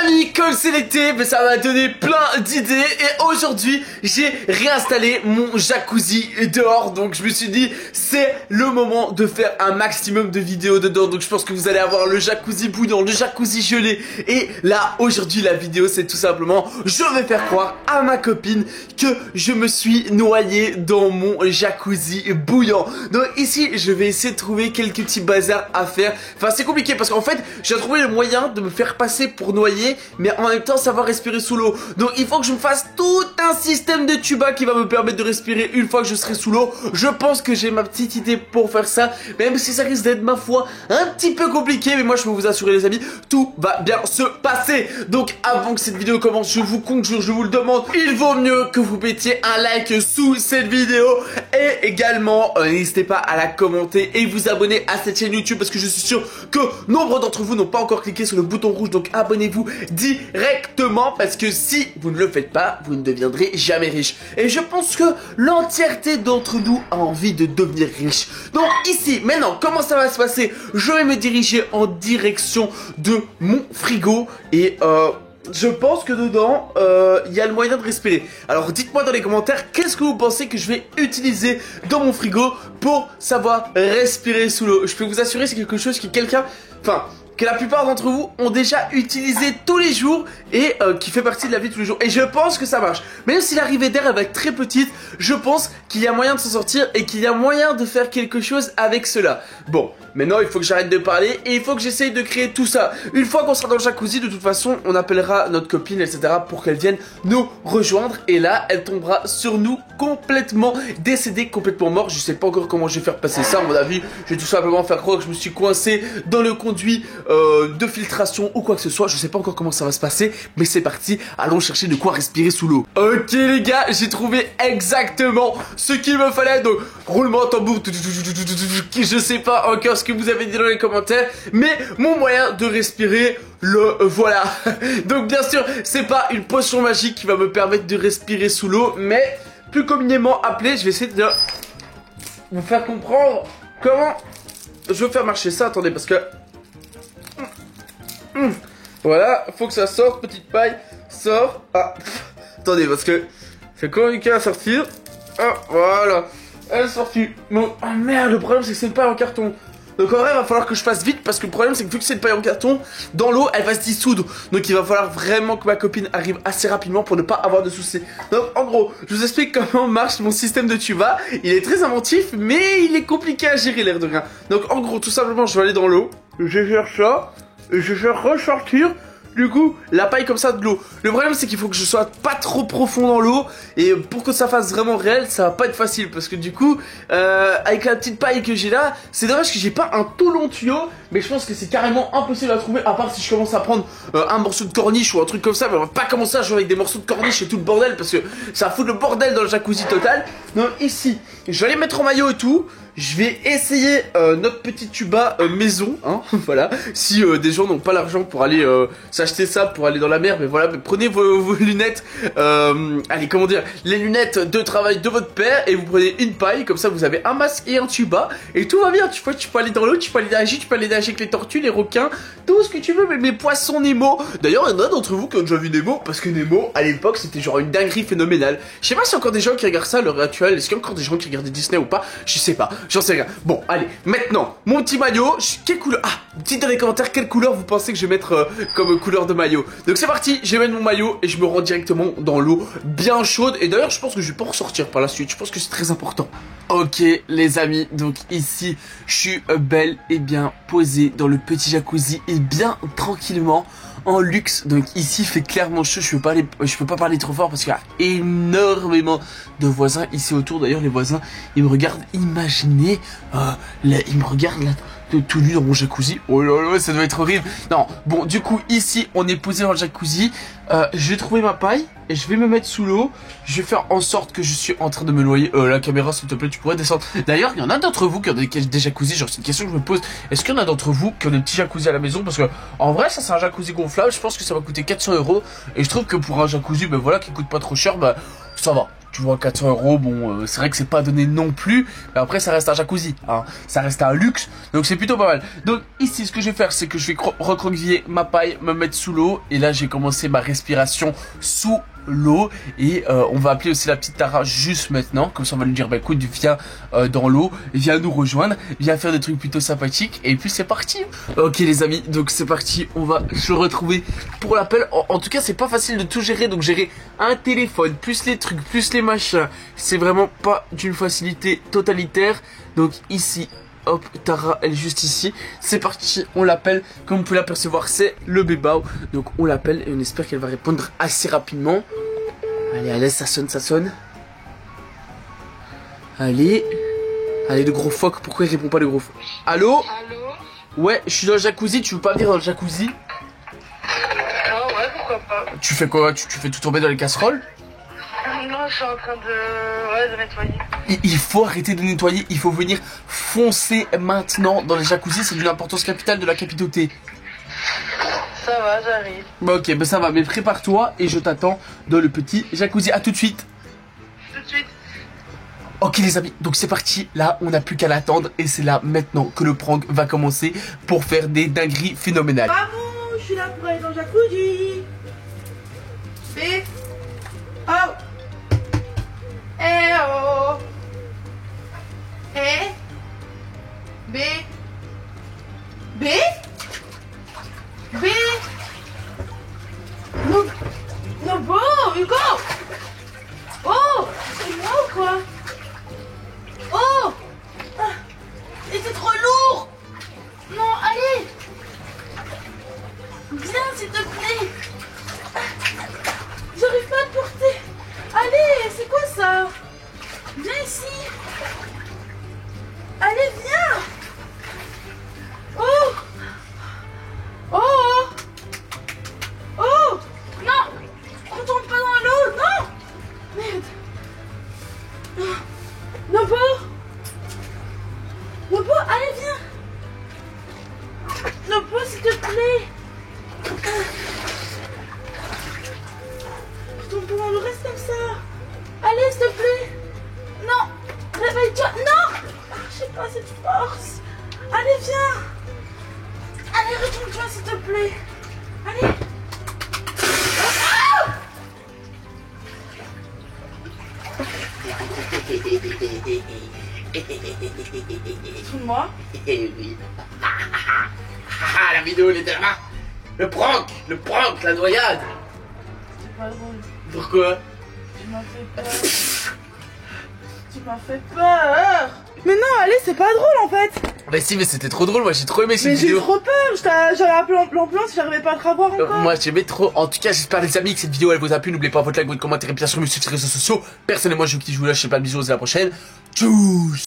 amis, comme c'est l'été, mais ça m'a donné plein d'idées. Et aujourd'hui, j'ai réinstallé mon jacuzzi dehors. Donc je me suis dit, c'est le moment de faire un maximum de vidéos dedans. Donc je pense que vous allez avoir le jacuzzi bouillant, le jacuzzi gelé. Et là, aujourd'hui, la vidéo, c'est tout simplement, je vais faire croire à ma copine que je me suis noyé dans mon jacuzzi bouillant. Donc ici, je vais essayer de trouver quelques petits bazars à faire. Enfin, c'est compliqué parce qu'en fait, j'ai trouvé le moyen de me faire passer pour noyer, mais en même temps savoir respirer sous l'eau. Donc il faut que je me fasse tout un système de tuba qui va me permettre de respirer une fois que je serai sous l'eau. Je pense que j'ai ma petite idée pour faire ça, même si ça risque d'être, ma foi, un petit peu compliqué. Mais moi je peux vous assurer les amis, tout va bien se passer. Donc avant que cette vidéo commence, je vous conjure, je vous le demande, il vaut mieux que vous mettiez un like sous cette vidéo. Et également n'hésitez pas à la commenter et vous abonner à cette chaîne YouTube, parce que je suis sûr que nombre d'entre vous n'ont pas encore cliqué sur le bouton rouge. Donc abonnez-vous directement, parce que si vous ne le faites pas, vous ne deviendrez jamais riche. Et je pense que l'entièreté d'entre nous a envie de devenir riche. Donc ici, maintenant, comment ça va se passer? Je vais me diriger en direction de mon frigo et je pense que dedans, il y a le moyen de respirer. Alors dites-moi dans les commentaires, qu'est-ce que vous pensez que je vais utiliser dans mon frigo pour savoir respirer sous l'eau? Je peux vous assurer, c'est quelque chose que la plupart d'entre vous ont déjà utilisé tous les jours et qui fait partie de la vie de tous les jours. Et je pense que ça marche. Même si l'arrivée d'air va être très petite, je pense qu'il y a moyen de s'en sortir et qu'il y a moyen de faire quelque chose avec cela. Bon, maintenant il faut que j'arrête de parler et il faut que j'essaye de créer tout ça. Une fois qu'on sera dans le jacuzzi, de toute façon, on appellera notre copine, etc. pour qu'elle vienne nous rejoindre. Et là, elle tombera sur nous complètement décédée, complètement morte. Je sais pas encore comment je vais faire passer ça. À mon avis, je vais tout simplement faire croire que je me suis coincé dans le conduit de filtration ou quoi que ce soit. Je sais pas encore comment ça va se passer, mais c'est parti, allons chercher de quoi respirer sous l'eau. Ok les gars, j'ai trouvé exactement ce qu'il me fallait. Donc roulement de tambour, je sais pas encore ce que vous avez dit dans les commentaires, mais mon moyen de respirer, le voilà. Donc bien sûr, c'est pas une potion magique qui va me permettre de respirer sous l'eau, mais plus communément appelé, je vais essayer de vous faire comprendre comment je vais faire marcher ça. Attendez, parce que voilà, faut que ça sorte, petite paille, sort. Ah, attendez, parce que c'est compliqué à sortir. Ah, voilà, elle est sortie. Bon, oh merde, le problème c'est que c'est une paille en carton. Donc en vrai, il va falloir que je fasse vite, parce que le problème c'est que vu que c'est une paille en carton, dans l'eau, elle va se dissoudre. Donc il va falloir vraiment que ma copine arrive assez rapidement pour ne pas avoir de soucis. Donc en gros, je vous explique comment marche mon système de tuba. Il est très inventif, mais il est compliqué à gérer, l'air de rien. Donc en gros, tout simplement, je vais aller dans l'eau, je vais faire ça, et je vais faire ressortir du coup la paille comme ça de l'eau. Le problème c'est qu'il faut que je sois pas trop profond dans l'eau, et pour que ça fasse vraiment réel, ça va pas être facile, parce que du coup avec la petite paille que j'ai là, c'est dommage que j'ai pas un tout long tuyau, mais je pense que c'est carrément impossible à trouver, à part si je commence à prendre un morceau de corniche ou un truc comme ça. Mais on va pas commencer à jouer avec des morceaux de corniche et tout le bordel, parce que ça fout le bordel dans le jacuzzi total. Donc ici, je vais aller mettre en maillot et tout. Je vais essayer notre petit tuba maison, hein, voilà. Si des gens n'ont pas l'argent pour aller s'acheter ça, pour aller dans la mer, mais voilà, mais prenez vos lunettes, allez, comment dire, les lunettes de travail de votre père, et vous prenez une paille, comme ça vous avez un masque et un tuba, et tout va bien. Tu peux aller dans l'eau, tu peux aller nager, avec les tortues, les requins, tout ce que tu veux, mais mes poissons Nemo. D'ailleurs, il y en a d'entre vous qui ont déjà vu Nemo, parce que Nemo, à l'époque, c'était genre une dinguerie phénoménale. Je sais pas si y a encore des gens qui regardent ça à l'heure actuelle, est-ce qu'il y a encore des gens qui regardent Disney ou pas, je sais pas. J'en sais rien. Bon, allez, maintenant, mon petit maillot, quelle couleur? Ah, dites dans les commentaires quelle couleur vous pensez que je vais mettre comme couleur de maillot. Donc c'est parti, je vais mettre mon maillot et je me rends directement dans l'eau bien chaude. Et d'ailleurs, je pense que je vais pas ressortir par la suite, je pense que c'est très important. Ok les amis, donc ici, je suis bel et bien posé dans le petit jacuzzi et bien tranquillement en luxe. Donc ici il fait clairement chaud, je peux pas parler trop fort parce qu'il y a énormément de voisins ici autour. D'ailleurs les voisins ils me regardent, imaginez ils me regardent là tout nu dans mon jacuzzi. Oh là là, ça doit être horrible. Non, bon du coup ici on est posé dans le jacuzzi. Je vais trouver ma paille et je vais me mettre sous l'eau. Je vais faire en sorte que je suis en train de me noyer. La caméra s'il te plaît, tu pourrais descendre. D'ailleurs il y en a d'entre vous qui ont des jacuzzis. Genre c'est une question que je me pose, est-ce qu'il y en a d'entre vous qui ont des petits jacuzzis à la maison? Parce que en vrai ça c'est un jacuzzi gonflable. Je pense que ça va coûter 400 €. Et je trouve que pour un jacuzzi ben voilà, qui coûte pas trop cher, bah ça va. Tu vois, 400 €, bon, c'est vrai que c'est pas donné non plus. Mais après, ça reste un jacuzzi, hein. Ça reste un luxe. Donc, c'est plutôt pas mal. Donc, ici, ce que je vais faire, c'est que je vais recroqueviller ma paille, me mettre sous l'eau. Et là, j'ai commencé ma respiration sous l'eau. Et on va appeler aussi la petite Tara juste maintenant. Comme ça, on va lui dire, bah écoute, viens dans l'eau, viens nous rejoindre, viens faire des trucs plutôt sympathiques. Et puis, c'est parti. Ok, les amis, donc c'est parti. On va se retrouver pour l'appel. En tout cas, c'est pas facile de tout gérer. Donc, gérer un téléphone, plus les trucs, plus les machins. C'est vraiment pas d'une facilité totalitaire. Donc, ici, hop, Tara, elle est juste ici. C'est parti, on l'appelle. Comme vous pouvez l'apercevoir, c'est le bébao. Donc, on l'appelle et on espère qu'elle va répondre assez rapidement. Allez, allez, ça sonne, ça sonne. Allez. Allez, le gros phoque. Pourquoi il répond pas, le gros phoque? Allô? Allô? Ouais, je suis dans le jacuzzi. Tu veux pas venir dans le jacuzzi? Ah ouais, pourquoi pas? Tu fais quoi? Tu fais tout tomber dans les casseroles? Non, je suis en train de nettoyer. Il faut arrêter de nettoyer. Il faut venir foncer maintenant dans les jacuzzis. C'est d'une importance capitale de la capitauté. Ça va, j'arrive. Bah ok, bah ça va. Mais prépare-toi et je t'attends dans le petit jacuzzi. À tout de suite. Tout de suite. Ok les amis, donc c'est parti, là on n'a plus qu'à l'attendre et c'est là maintenant que le prank va commencer pour faire des dingueries phénoménales. Maman, je suis là pour aller dans le jacuzzi. B. Oh. Eh oh. Eh. B. B. B. Non. Non, bon, Hugo. Oh, c'est moi ou quoi? Oh! Ah, et c'est trop lourd! Non, allez! Viens, s'il te plaît! J'arrive pas à te porter! Allez, c'est quoi ça? Viens ici! Allez, viens! Oh! Oh! Oh! Non! Retourne pas dans l'eau! Non! Merde! Nobo! Nobo, allez, viens! Nobo, s'il te plaît! Retourne pas dans le reste comme ça! Allez, s'il te plaît! Non! Réveille-toi! Non! Ah, j'ai pas assez de force! Allez, viens! Allez, retourne-toi, s'il te plaît! Allez! Ah! Moi. Oui. Ah, la vidéo, elle était là. Le prank, la noyade. C'est pas drôle. Pourquoi? Tu m'as fait peur. Tu m'as fait peur. Mais non, allez, c'est pas drôle en fait. Bah si, mais c'était trop drôle, moi j'ai trop aimé cette Mais j'ai vidéo. trop peur. J'avais appelé l'ambulance, j'arrivais pas à te revoir encore. Moi j'aimais trop. En tout cas, j'espère les amis que cette vidéo elle vous a plu. N'oubliez pas votre like, votre commentaire et bien sûr me suivre sur les réseaux sociaux. Personnellement, je vous kiffe, je vous lâche plein de bisous, à la prochaine. Tchuss.